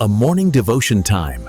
a morning devotion time.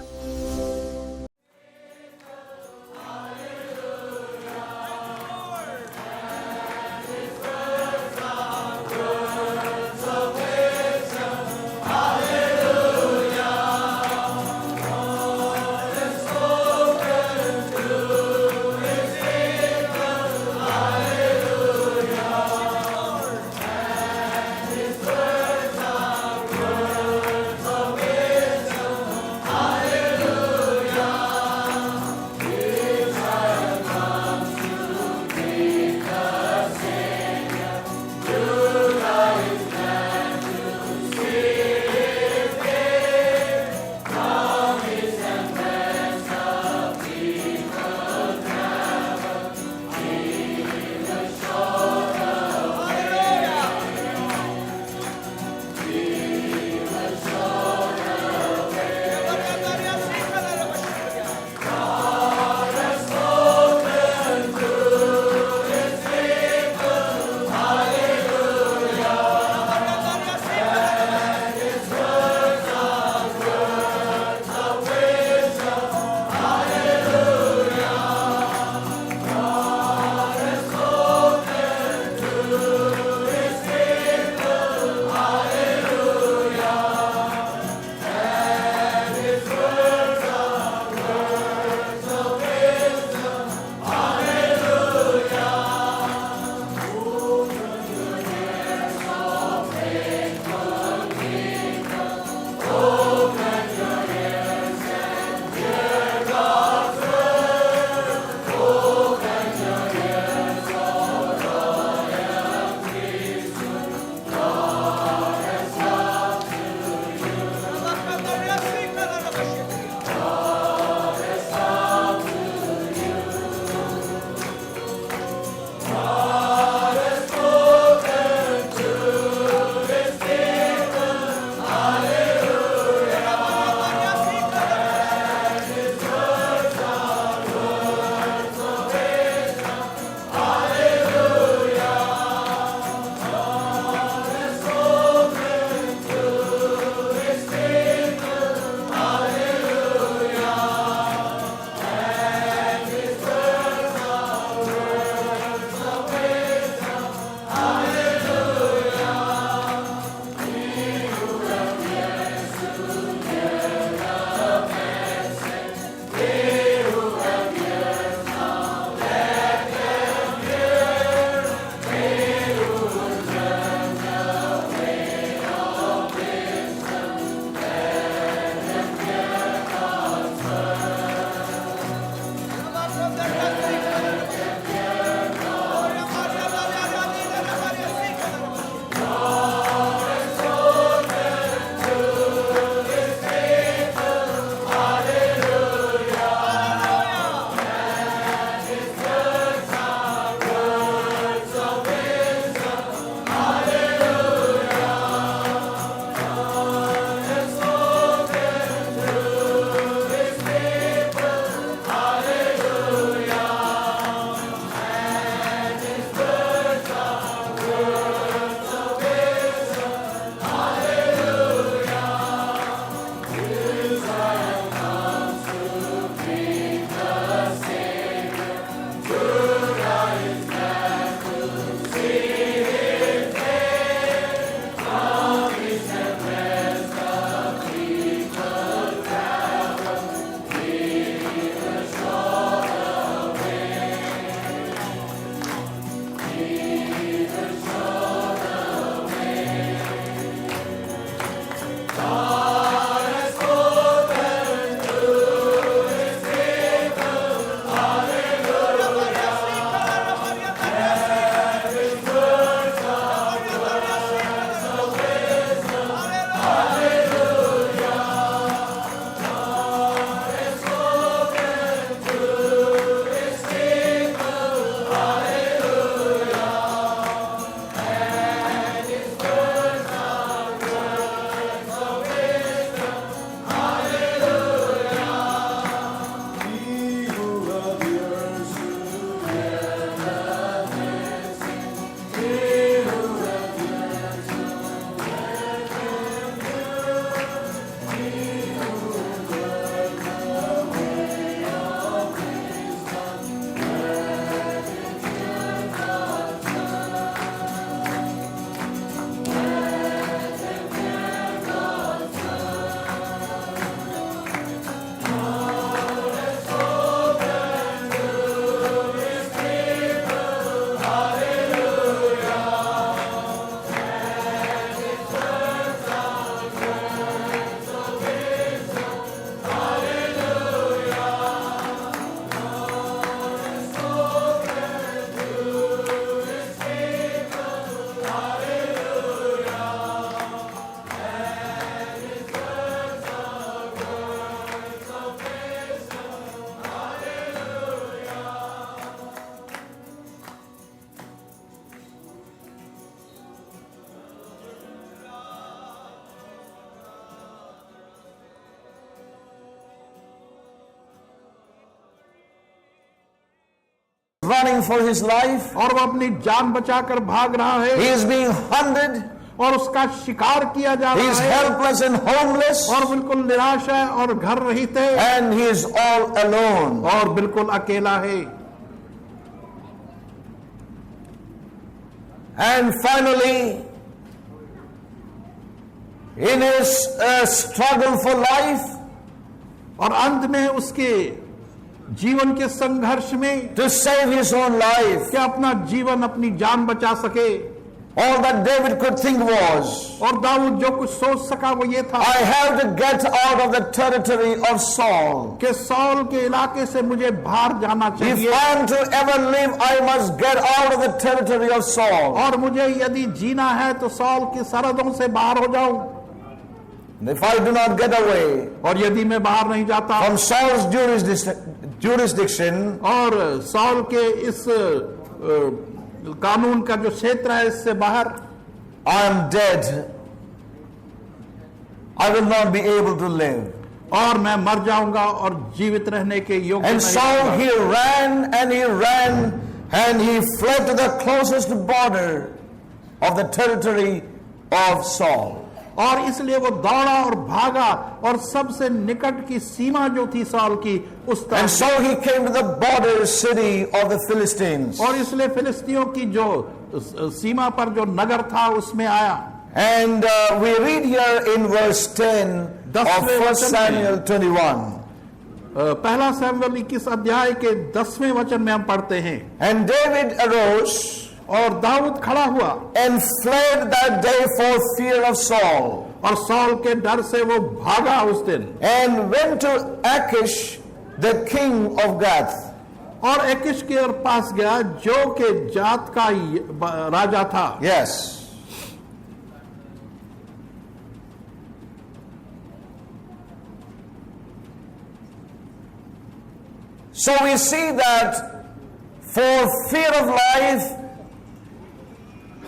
running for his life. और वो अपनी जान बचाकर भाग रहा है, He is being hunted. और उसका शिकार किया जा He रहा is है, helpless and homeless. और बिल्कुल निराश है और घर रहित है, And he is all alone. और बिल्कुल अकेला है। And finally, in his struggle for life, और अंत में उसके जीवन के संघर्ष में to save his own life, क्या अपना जीवन, अपनी जान बचा सके, all that David could think was, और दाऊद जो कुछ सोच सका वो ये था I have to get out of the territory of Saul. कि सौल के इलाके से मुझे बाहर जाना If चाहिए, I am to ever live, I must get out of the territory of Saul. और मुझे यदि जीना है तो सौल की सरहदों से बाहर हो जाऊं, And if I do not get away और यदि मैं बाहर नहीं जाता from Saul's jurisdiction, और सौल के इस कानून का जो क्षेत्र है इससे बाहर, I am dead. I will not be able to live. और मैं मर जाऊंगा और जीवित रहने के योग्य And नहीं so रहूंगा। he ran and he ran and he fled to the closest border of the territory of Saul. और इसलिए वो दौड़ा और भागा और सबसे निकट की सीमा जो थी सौल की उस And तरफ, so he came to the border city of the Philistines. और इसलिए फिलिस्तियों की जो सीमा पर जो नगर था उसमें आया। And we read here in verse 10 of 1 Samuel 21. पहला सैमुएल 21 अध्याय के 10वें वचन में हम पढ़ते हैं, And David arose और दाऊद खड़ा हुआ and fled that day for fear of Saul, और सौल के डर से वो भागा उस दिन, and went to Achish the king of Gath. और एकिश के और पास गया जो के जात का राजा था। Yes. So we see that for fear of life,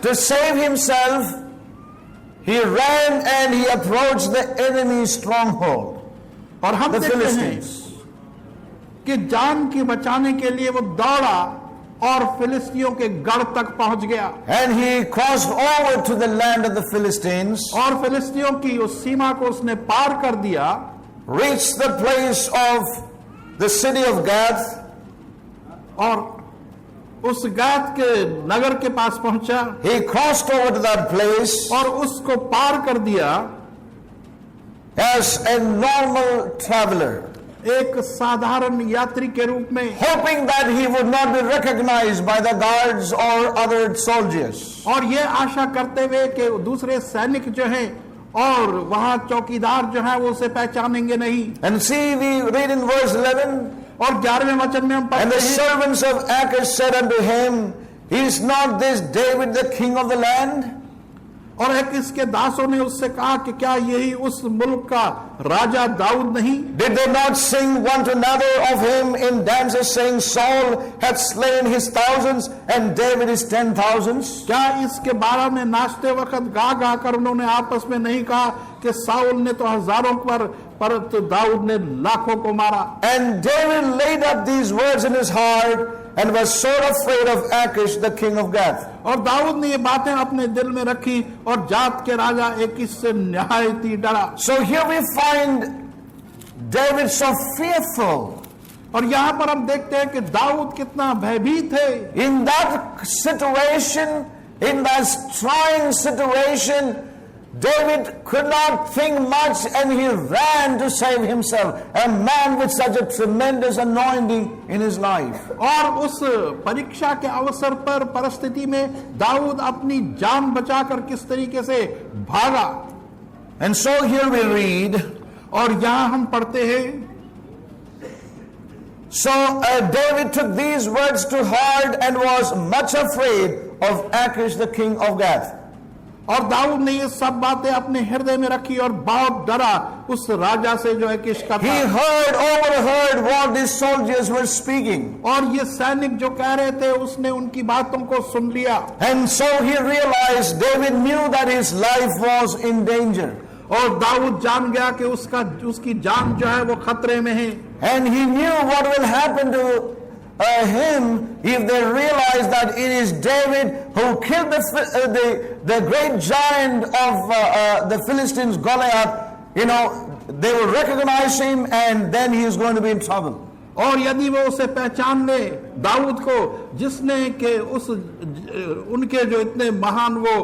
to save himself, he ran and he approached the enemy's stronghold, और हम the देखते हैं Philistines. कि जान की बचाने के लिए वो दौड़ा और फिलिस्तियों के गढ़ तक पहुंच गया, And he crossed over to the land of the Philistines, और फिलिस्तियों की उस सीमा को उसने पार कर दिया, reached the place of the city of Gath, और उस गात के नगर के पास पहुंचा, he crossed over to that place और उसको पार कर दिया as a normal traveler, एक साधारण यात्री के रूप में, hoping that he would not be recognized by the guards or other soldiers. और ये आशा करते हुए कि दूसरे सैनिक जो हैं और वहां चौकीदार जो है वो उसे पहचानेंगे नहीं। And see, we read in verse 11, और 11वें वचन में हम and पढ़ते the हैं, servants of Achish said unto him, Is not this David the king of the land? और एक इसके दासों ने उससे कहा कि क्या यही उस मुल्क का राजा दाऊद नहीं? Did they not sing one to another of him in dances, saying, Saul hath slain his thousands and David his 10,000s? क्या इसके बारे में नाचते वक्त गा गा कर उन्होंने आपस में नहीं कहा कि साउल ने तो हजारों पर तो दाऊद ने लाखों को मारा? And David laid up these words in his heart and was sore afraid of Achish the king of Gath. और दाऊद ने ये बातें अपने दिल में रखी और जात के राजा एकीश से निहायत ही डरा। So here we find David so fearful. और यहाँ पर हम देखते हैं कि दाऊद कितना भयभीत है। In that situation, in that trying situation, David could not think much and he ran to save himself. A man with such a tremendous anointing in his life. और उस परीक्षा के अवसर पर परिस्थिति में दाऊद अपनी जान बचाकर किस तरीके से भागा। And so here we read, और यहाँ हम पढ़ते हैं, so David took these words to heart and was much afraid of Achish the king of Gath. और दाऊद ने ये सब बातें अपने हृदय में रखी और बहुत डरा उस राजा से जो एकीश का He था। overheard what these soldiers were speaking. और ये सैनिक जो कह रहे थे उसने उनकी बातों को सुन लिया। And so he realized, David knew that his life was in danger. और दाऊद जान गया कि उसकी जान जो है वो खतरे में है। And he knew what will happen to him if they realize that it is David who killed the great giant of the Philistines, Goliath. They will recognize him, and then he is going to be in trouble. और यदि वो उसे पहचान ले दाऊद को, जिसने के उनके जो इतने महान वो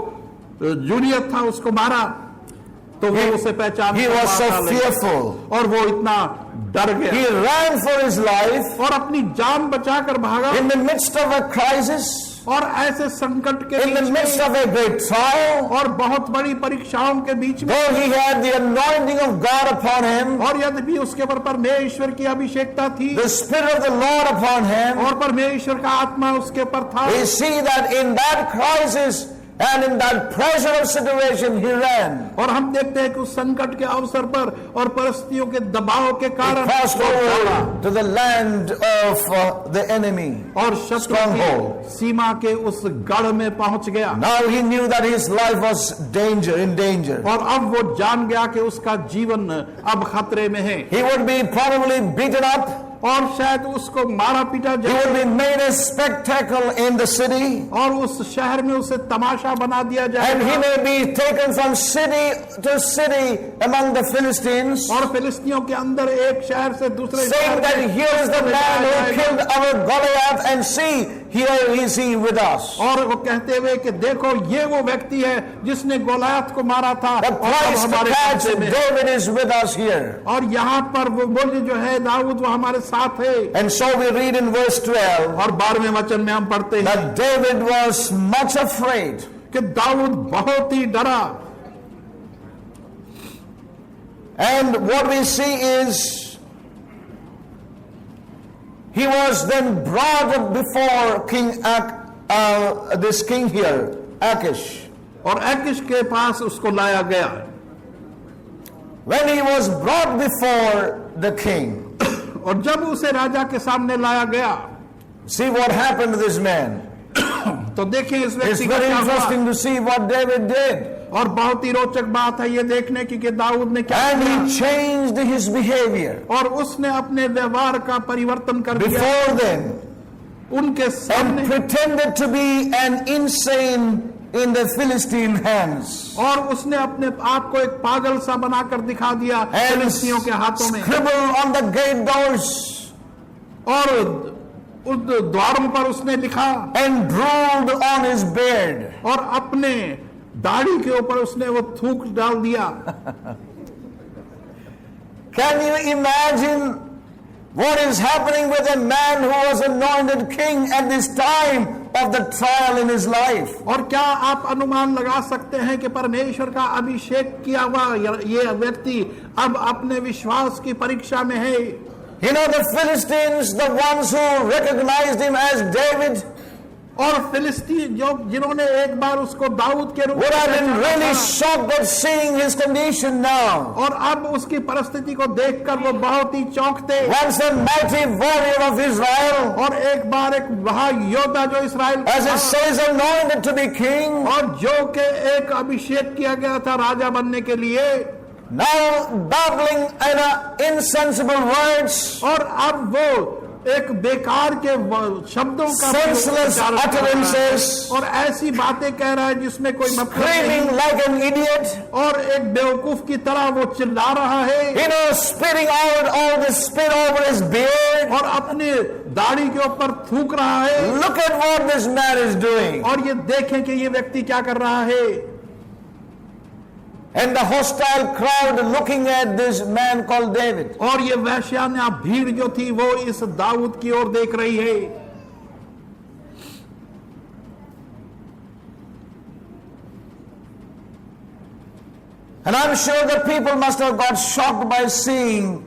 जूनियर था उसको मारा, तो वो उसे पहचान He was so fearful. और वो इतना डर गया. He ran for his life और अपनी जान बचाकर भागा. in the midst of a crisis, और ऐसे संकट के in the बीच midst में of a great trial, और बहुत बड़ी परीक्षाओं के बीच में, though he had the anointing of God upon him, और यदि भी उसके ऊपर परमेश्वर की अभिषेकता थी the Spirit of the Lord upon him, और परमेश्वर का आत्मा उसके ऊपर था, we see that in that crisis and in that pressure of situation he ran. और हम देखते हैं कि उस संकट के अवसर पर और परिस्थितियों के दबाव के He कारण crossed वो over भागा to the land of the enemy. और शत्रु Stronghold. की सीमा के उस गढ़ में पहुंच गया. Now he knew that his life was in danger. और अब वो जान गया कि उसका जीवन अब खतरे में है He would be probably beaten up. और शायद उसको मारा पीटा He जाए would be made a spectacle in the city. और उस शहर में उसे तमाशा बना दिया And he जाए may be taken from city to city among the Philistines, और फिलिस्तीनियों के अंदर एक शहर से दूसरे saying शहर that में here is the man who जाएगा। killed our Goliath, and see, here is he with us. और वो कहते हुए कि देखो ये वो व्यक्ति है जिसने गोलायत को मारा था The और अब price to हमारे catch कब्जे में है। David is with us here. और यहाँ पर वो बोले जो है दाऊद वो हमारे साथ है। And so we read in verse 12 और 12वें वचन में हम पढ़ते हैं that David was much afraid. कि दाऊद बहुत ही डरा। And what we see is he was then brought up before this king here, Achish. और आकीश के पास उसको लाया गया। When he was brought before the king, और जब उसे राजा के सामने लाया गया see what happened to this man. तो देखें इस It's व्यक्ति का very क्या हुआ। interesting to see what David did. और बहुत ही रोचक बात है ये देखने की कि दाऊद ने क्या And किया he changed his behavior और उसने अपने व्यवहार का परिवर्तन कर दिया before them उनके and सामने pretended to be an insane in the Philistine hands. और उसने अपने आप को एक पागल सा बनाकर दिखा दिया And फिलिस्तीनियों के हाथों में scribbled on the gate doors और उस द्वारों पर उसने लिखा and drooled on his beard. और अपने दाढ़ी के ऊपर उसने वो थूक डाल दिया। Can you imagine what is happening with a man who was anointed king at this time of the trial in his life? और क्या आप अनुमान लगा सकते हैं कि परमेश्वर का अभिषेक किया हुआ ये व्यक्ति अब अपने विश्वास की परीक्षा में है। You know, the Philistines, the ones who recognized him as David, और फिलिस्तीन जो जिन्होंने एक बार उसको दाऊद के रूप would have been पहचाना really था, shocked at seeing his condition now. और अब उसकी परिस्थिति को देखकर वो बहुत ही चौंकते। Once a mighty warrior of Israel, और एक बार एक महायोद्धा जो इस्राएल का as it था, says, anointed to be king, और जो के एक अभिषेक किया गया था राजा बनने के लिए, now babbling in insensible words, और अब वो एक बेकार के शब्दों का senseless उच्चारण कर रहा है, utterances, और ऐसी बातें कह रहा है जिसमें कोई मतलब screaming नहीं, like an idiot, और एक बेवकूफ की तरह वो चिल्ला रहा है you know, spitting out all the spit over his beard. और अपने दाढ़ी के ऊपर थूक रहा है। Look at what this man is doing. और ये देखें कि ये व्यक्ति क्या कर रहा है। And the hostile crowd looking at this man called David. और ये वैश्यान्या भीड़ जो थी वो इस दाऊद की ओर देख रही है। And I'm sure the people must have got shocked by seeing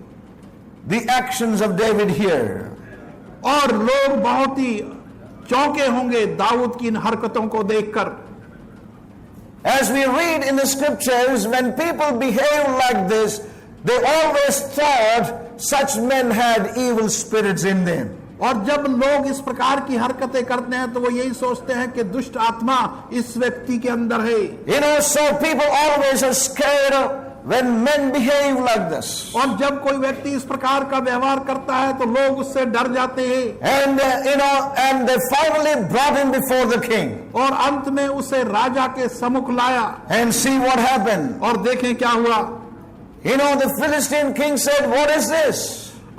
the actions of David here. और लोग बहुत ही चौंके होंगे दाऊद की इन हरकतों को देखकर। As we read in the scriptures, when people behave like this, they always thought such men had evil spirits in them. और जब लोग इस प्रकार की हरकतें करते हैं तो वो यही सोचते हैं कि दुष्ट आत्मा इस व्यक्ति के अंदर है। You know, so people always are scared when men behave like this, और जब कोई व्यक्ति इस प्रकार का व्यवहार करता है तो लोग उससे डर जाते हैं, and and they finally brought him before the king. और अंत में उसे राजा के सम्मुख लाया, And see what happened. और देखें क्या हुआ। The Philistine king said, "What is this?"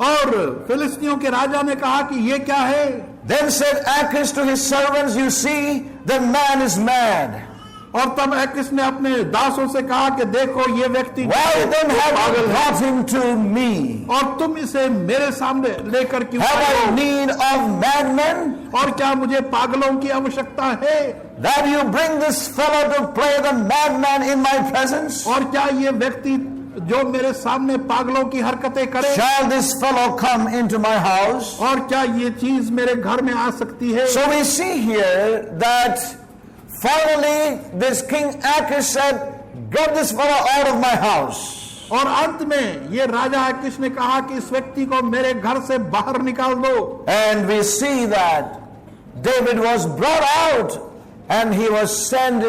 और फिलिस्तियों के राजा ने कहा कि ये क्या है। Then said Achish to his servants, "You see, the man is mad. और तब अकीश ने अपने दासों से कहा कि देखो ये व्यक्ति Why then have you पागल है, brought him to me? और तुम इसे मेरे सामने लेकर क्यों Have आए I हो? need of madmen और क्या मुझे पागलों की आवश्यकता है, that you bring this fellow to play the madman in my presence? और क्या ये व्यक्ति जो मेरे सामने पागलों की हरकतें करे, Shall this fellow come into my house?" और क्या ये चीज मेरे घर में आ सकती है। So we see here that finally this King Achish said, "Get this fellow out of my house." और अंत में ये राजा अकीश ने कहा कि इस व्यक्ति को मेरे घर से बाहर निकाल दो। And we see that David was brought out and he was sent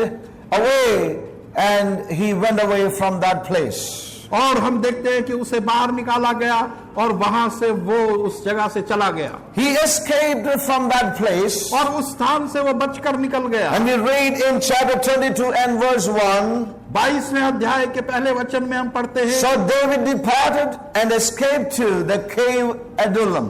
away and he went away from that place. और हम देखते हैं कि उसे बाहर निकाला गया और वहां से वो उस जगह से चला गया, He escaped from that place. और उस स्थान से वो बचकर निकल गया। And we read in chapter 22 and verse 1, 22वें अध्याय के पहले वचन में हम पढ़ते हैं, "So David departed and escaped to the cave Adullam.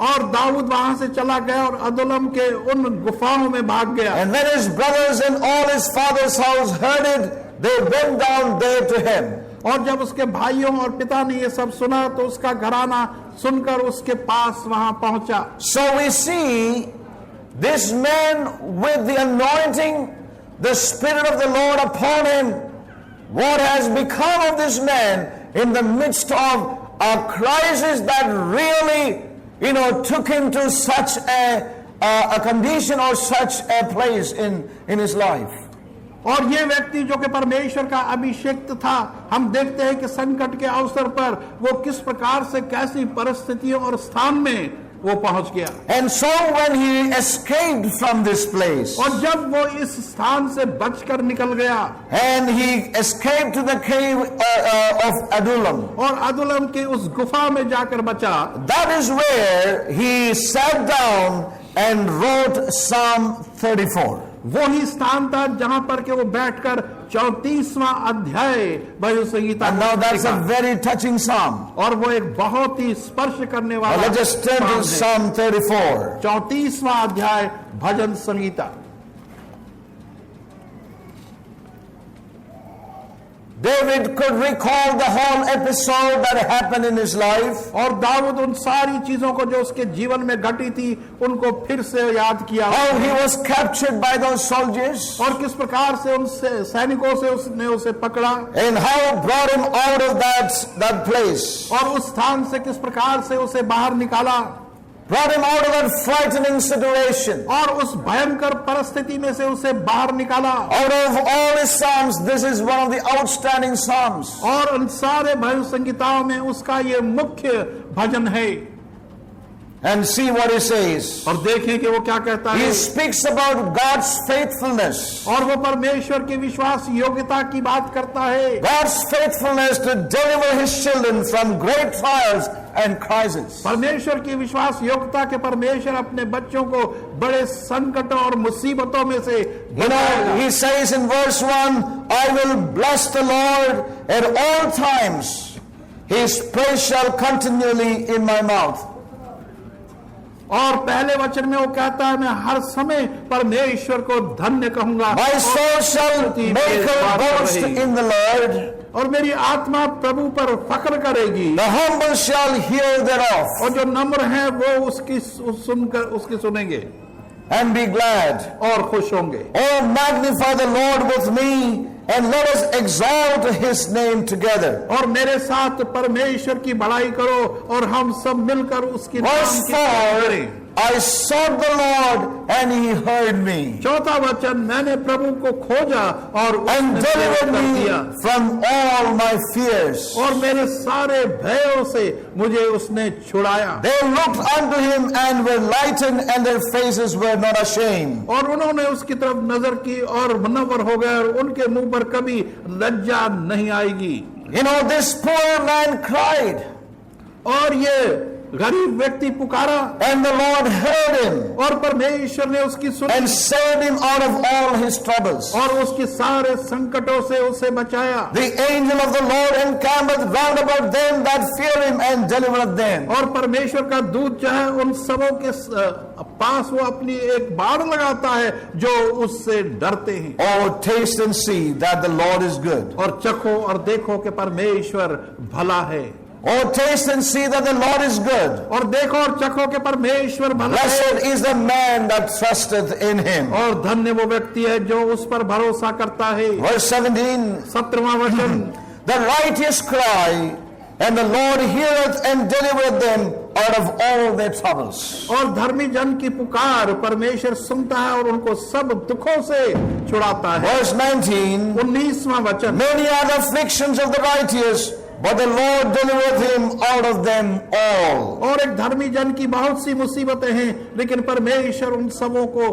और दाऊद वहां से चला गया और अदुल्लम के उन गुफाओं में भाग गया। And when his brothers and all his father's house heard it, they went down there to him." और जब उसके भाइयों और पिता ने ये सब सुना तो उसका घराना सुनकर उसके पास वहां पहुंचा। So we see this man with the anointing, the Spirit of the Lord upon him. What has become of this man in the midst of a crisis that really, took him to such a condition or such a place in his life? और ये व्यक्ति जो कि परमेश्वर का अभिषेक्त था, हम देखते हैं कि संकट के अवसर पर वो किस प्रकार से कैसी परिस्थितियों और स्थान में वो पहुंच गया। And so when he escaped from this place, और जब वो इस स्थान से बचकर निकल गया, and he escaped to the cave of Adullam, और अदुल्लम के उस गुफा में जाकर बचा, that is where he sat down and wrote Psalm 34. वो ही स्थान था जहां पर के वो बैठकर 34वां अध्याय भजन Sangeeta And now that's a very touching psalm. और वो एक बहुत ही स्पर्श करने Now वाला let's just turn to Psalm 34. 34वां अध्याय भजन Sangeeta. David could recall the whole episode that happened in his life. और दाऊद उन सारी चीजों को जो उसके जीवन में घटी थी उनको फिर से याद किया, How he was captured by those soldiers, और किस प्रकार से उन सैनिकों से उसने उसे पकड़ा, and how brought him out of that place. और उस स्थान से किस प्रकार से उसे बाहर निकाला, Brought him out of that frightening situation. और उस भयंकर परिस्थिति में से उसे बाहर निकाला। Out of all his psalms, this is one of the outstanding psalms. और उन सारे भजन संगीताओं में उसका ये मुख्य भजन है। And see what he says. और देखें कि वो क्या कहता है। He speaks about God's faithfulness. और वो परमेश्वर की विश्वास योग्यता की बात करता है। God's faithfulness to deliver his children from great trials and crises. परमेश्वर की विश्वास योग्यता के परमेश्वर अपने बच्चों को बड़े संकटों और मुसीबतों में से बचाएगा। He says in verse 1, "I will bless the Lord at all times. His praise shall continually in my mouth." और पहले वचन में वो कहता है, मैं हर समय परमेश्वर को धन्य कहूंगा। My soul shall make her boast in the Lord. और मेरी आत्मा प्रभु पर फख्र करेगी। The humble shall hear thereof और जो नम्र हैं वो उसकी सुनकर उसकी सुनेंगे and be glad. और खुश होंगे। Oh, magnify the Lord with me and let us exalt his name together. और मेरे साथ परमेश्वर की बड़ाई करो और हम सब मिलकर उसकी नाम Verse की तारीफ 4, करें। I sought the Lord and he heard me चौथा वचन, मैंने प्रभु को खोजा और and उसने delivered मेरा me दिया from all my fears. और मेरे सारे भयों से मुझे उसने छुड़ाया। They looked unto him and were lightened and their faces were not ashamed. और उन्होंने उसकी तरफ नजर की और मुनव्वर हो गए और उनके मुंह पर कभी लज्जा नहीं आएगी। You know, this poor man cried, और ये गरीब व्यक्ति पुकारा and the Lord heard him और परमेश्वर ने उसकी सुनी and saved him out of all his troubles. और उसके सारे संकटों से उसे बचाया। The angel of the Lord encampeth round about them that fear him and delivereth them. और परमेश्वर का दूत जो है उन सबों के पास वो अपनी एक बाड़ लगाता है जो उससे डरते हैं। Oh, taste and see that the Lord is good. और चखो और देखो कि परमेश्वर भला है। Oh, taste and see that the Lord is good. और देखो और चखो कि परमेश्वर भला है। Blessed is the man that trusteth in him. और धन्य वो व्यक्ति है जो उस पर भरोसा करता है। Verse 17, 17वां वचन, the righteous cry, and the Lord heareth and delivereth them out of all their troubles. और धर्मी जन की पुकार परमेश्वर सुनता है और उनको सब दुखों से छुड़ाता है। Verse 19, 19वां वचन, many are the afflictions of the righteous, but the Lord delivereth him out of them all. और एक धर्मी जन की बहुत सी मुसीबतें हैं लेकिन परमेश्वर उन सबों को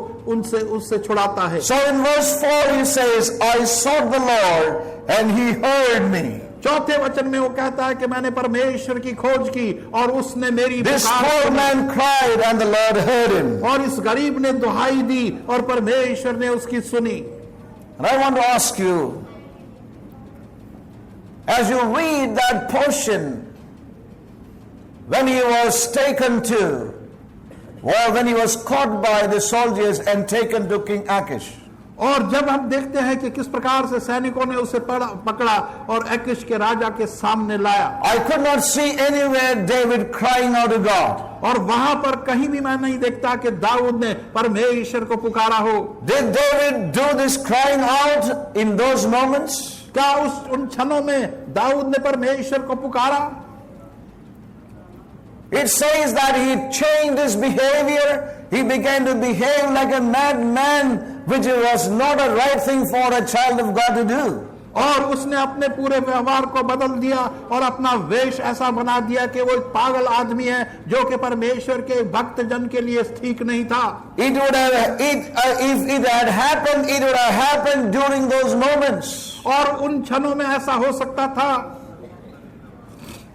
उससे छुड़ाता है। So in verse 4 he says, I sought the Lord and he heard me. चौथे वचन में वो कहता है कि मैंने परमेश्वर की खोज की और उसने मेरी This पुकार poor सुनी। man cried and the Lord heard him. और इस गरीब ने दुहाई दी और परमेश्वर ने उसकी सुनी। And I want to ask you, as you read that portion, when he was taken to, well, when he was caught by the soldiers and taken to King Achish. और जब हम देखते हैं कि किस प्रकार से सैनिकों ने उसे पकड़ा और अकीश के राजा के सामने लाया, I could not see anywhere David crying out to God. और वहां पर कहीं भी मैं नहीं देखता कि दाऊद ने परमेश्वर को पुकारा हो। Did David do this crying out in those moments? क्या उन क्षणों में दाऊद ने परमेश्वर को पुकारा? It says that he changed his behavior. He began to behave like a madman, which was not a right thing for a child of God to do. और उसने अपने पूरे व्यवहार को बदल दिया और अपना वेश ऐसा बना दिया कि वो एक पागल आदमी है जो कि परमेश्वर के भक्त जन के लिए ठीक नहीं था। It would have, if it had happened, it would have happened during those moments. और उन क्षणों में ऐसा हो सकता था।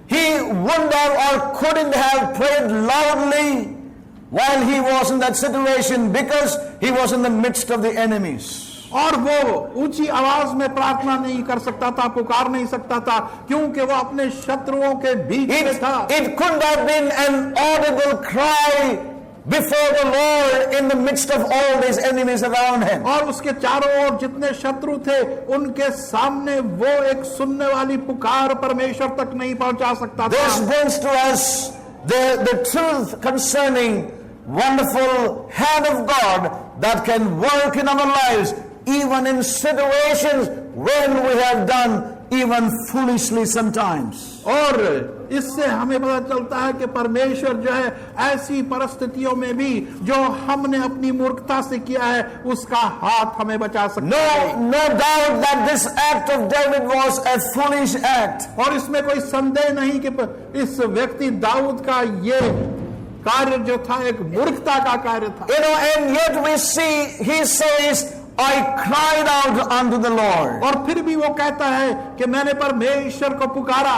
He wouldn't have or couldn't have prayed loudly while he was in that situation because he was in the midst of the enemies. और वो ऊंची आवाज में प्रार्थना नहीं कर सकता था, पुकार नहीं सकता था, क्योंकि वो अपने शत्रुओं के बीच में था। It couldn't have been an audible cry before the Lord in the midst of all these enemies around him. और उसके चारों ओर जितने शत्रु थे उनके सामने वो एक सुनने वाली पुकार परमेश्वर तक नहीं पहुंचा सकता था। This brings to us the truth concerning wonderful hand of God that can work in our lives even in situations when we have done even foolishly sometimes. और इससे हमें पता चलता है कि परमेश्वर जो है ऐसी परिस्थितियों में भी जो हमने अपनी मूर्खता से किया है उसका हाथ हमें बचा सकता है। No doubt that this act of David was a foolish act. और इसमें कोई संदेह नहीं कि इस व्यक्ति दाऊद का ये कार्य जो था एक मूर्खता का कार्य था। You know, and yet we see he says, I cried out unto the Lord. और फिर भी वो कहता है कि मैंने परमेश्वर को पुकारा।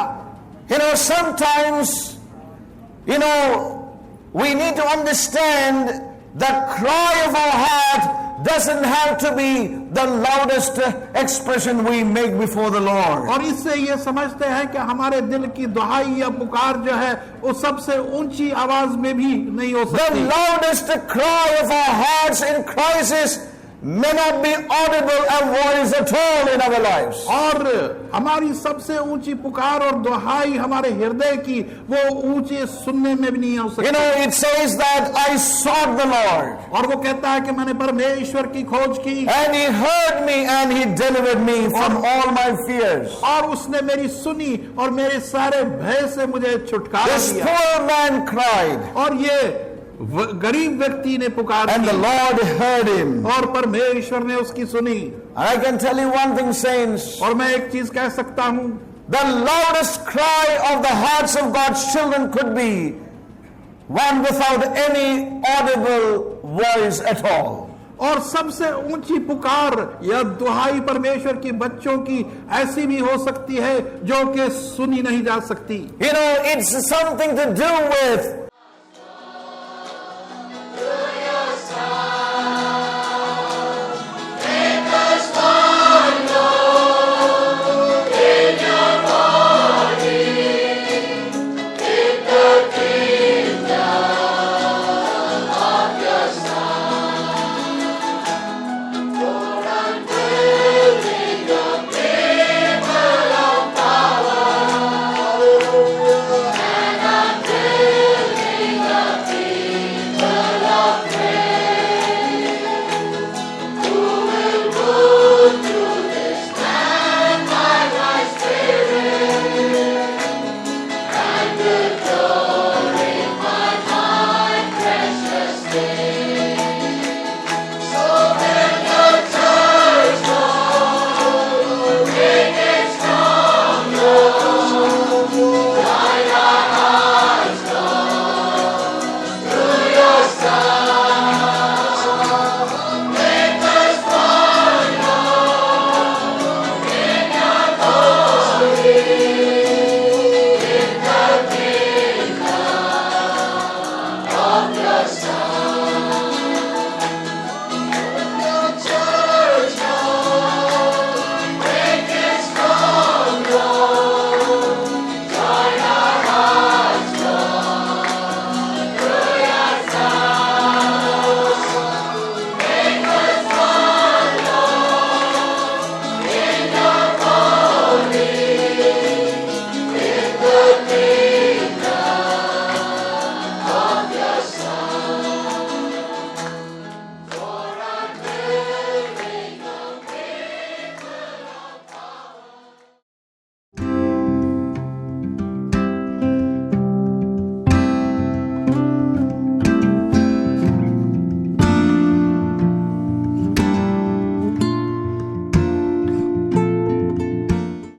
You know, sometimes, you know, we need to understand the cry of our heart doesn't have to be the loudest expression we make before the Lord. और इससे ये समझते हैं कि हमारे दिल की दुहाई या पुकार जो है वो सबसे ऊंची आवाज में भी नहीं हो The सकती। loudest cry of our hearts in crisis may not be audible a voice at all in our lives. और हमारी सबसे ऊंची पुकार और दुहाई हमारे हृदय की वो ऊंचे सुनने में भी नहीं हो सकती। You know, it says that I sought the Lord. और वो कहता है कि मैंने परमेश्वर की खोज की And he heard me and he delivered me from all my fears. और उसने मेरी सुनी और मेरे सारे भय से मुझे छुटकारा This दिया। poor man cried और ये गरीब व्यक्ति ने पुकार and the की Lord heard him. और परमेश्वर ने उसकी सुनी। And I can tell you one thing, saints. और मैं एक चीज कह सकता हूं, The loudest cry of the hearts of God's children could be one without any audible voice at all. और सबसे ऊंची पुकार या दुहाई परमेश्वर की बच्चों की ऐसी भी हो सकती है जो कि सुनी नहीं जा सकती। You know, it's something to do with